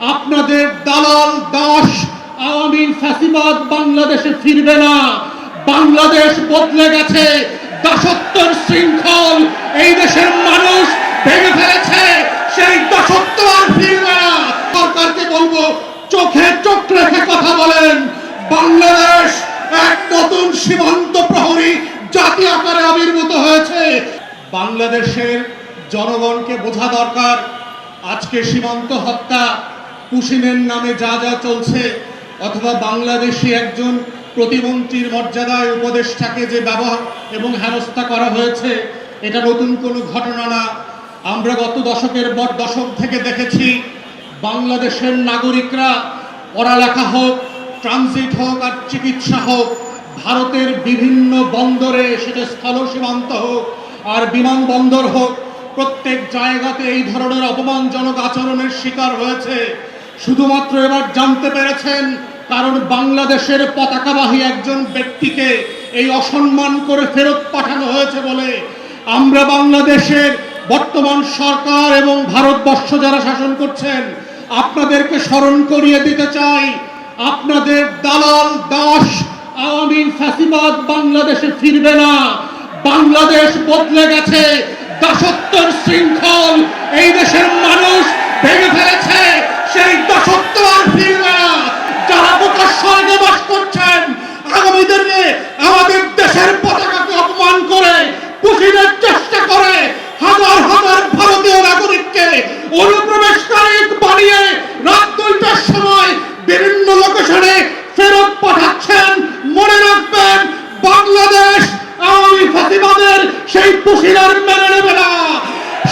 আপনাদের দালাল দাস আওয়ামী ফ্যাসিবাদ বাংলাদেশে ফিরবে না। বাংলাদেশ বদলে গেছে। দাসত্বের শৃঙ্খল এই দেশের মানুষ ভেঙে ফেলেছে। সেই দাসত্ব আর ফিরবে না। সরকারকে বলবো, চোখে চোখ রেখে কথা বলেন। বাংলাদেশ এক নতুন সীমান্ত প্রহরী জাতি আকারে আবির্ভূত হয়েছে। বাংলাদেশের জনগণকে বোঝা দরকার, আজকে সীমান্ত হত্যা, কুশিনের নামে যা যা চলছে, অথবা বাংলাদেশি একজন প্রতিমন্ত্রীর মর্যাদায় উপদেষ্টাকে যে ব্যবহার এবং হেনস্থা করা হয়েছে, এটা নতুন কোনো ঘটনা না। আমরা গত দশক থেকে দেখেছি বাংলাদেশের নাগরিকরা পড়ালেখা হোক, ট্রানজিট হোক আর চিকিৎসা হোক, ভারতের বিভিন্ন বন্দরে, সেটা স্থল সীমান্ত হোক আর বিমানবন্দর হোক, প্রত্যেক জায়গাতে এই ধরনের অপমানজনক আচরণের শিকার হয়েছে। শুধুমাত্র এবার জানতে পেরেছেন কারণ বাংলাদেশের পতাকাবাহী একজন ব্যক্তিকে এই অসম্মান করে ফেরত পাঠানো হয়েছে বলে। আমরা বাংলাদেশের বর্তমান সরকার এবং ভারতবর্ষ যারা শাসন করছেন, আপনাদেরকে স্মরণ করিয়ে দিতে চাই, আপনাদের দালাল দাস আওয়ামী ফ্যাসিবাদ বাংলাদেশে ফিরবে না। বাংলাদেশ বদলে গেছে। দাসত্বের শৃঙ্খল এই দেশের মানুষ ভেঙে ফেলেছে। সেই দাসত্ব আর ফিরবে না। যারা প্রকাশ স্বর্গে বাস করছেন, আগামী দিনে আমাদের দেশের পতাকাকে অপমান করে কুশিনের চেষ্টা করে হাজার হাজার ভারতীয় নাগরিককে অনুপ্রবেশকারী বানিয়ে রাত 2টার সময় বিভিন্ন লোকেশনে ফেরত পাঠাচ্ছেন, মনে রাখবেন বাংলাদেশ আওয়ামী ফ্যাসিবাদের সেই কুশিনার মেনে নেবে না।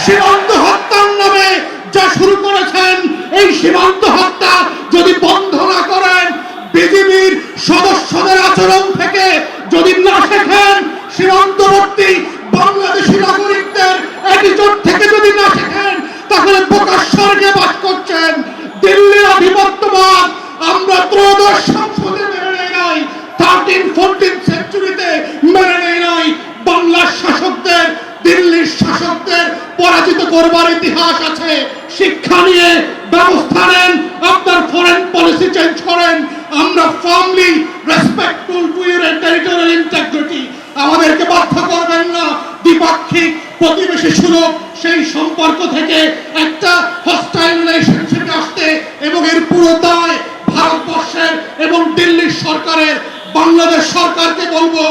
সীমান্ত হত্যার নামে যা শুরু করেছেন, এই সীমান্ত হত্যা যদি বন্ধ না করেন, বিজিবির সদস্যদের আচরণ থেকে যদি না শেখেন, সীমান্তবর্তী বাংলাদেশি নাগরিকদের অ্যাটিটিউড থেকে যদি না শেখেন, তাহলে প্রকাশ স্বর্গে বাস করছেন। দিল্লির আধিপত্যবাদ আমরা ত্রয়োদশ সংসদে মেনে নেই নাই, 13-14 সেঞ্চুরিতে মেনে নেই নাই। বাংলার শাসকদের, দিল্লির শাসকদের পরাজিত করবার ইতিহাস আছে। শিক্ষা নিয়ে ব্যবস্থা নেন, আপনার ফরেন পলিসি চেঞ্জ করেন। আমরা firmly respectful to your territorial integrity. আমাদেরকে বাধ্য করবেন না দ্বিপাক্ষিক প্রতিবেশী সুলভ সেই সম্পর্ক থেকে একটা হস্টাইল রিলেশনশিপে আসতে, এবং এর পুরো দায় ভারতবর্ষের এবং দিল্লির সরকারের। বাংলাদেশ সরকারকে বলবো,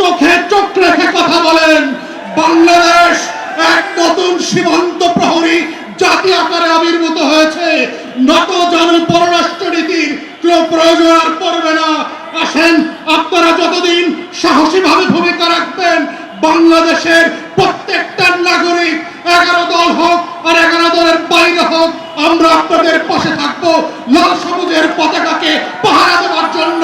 চোখে চোখ রেখে কথা বলেন। বাংলাদেশ এক নতুন সীমান্ত প্রহরী জাতি আকারে আবির্ভূত হয়েছে। নত জন পররাষ্ট্র নীতির কেউ প্রয়োজন আর পড়বে না। আসেন, আপনারা যতদিন সাহসীভাবে ভূমিকা রাখবেন, বাংলাদেশের প্রত্যেকটা নাগরিক 11 দল হোক আর 11 দলের বাইরে হোক, আমরা আপনাদের পাশে থাকবো লাল সবুজের পতাকাকে পাহারা দেওয়ার জন্য।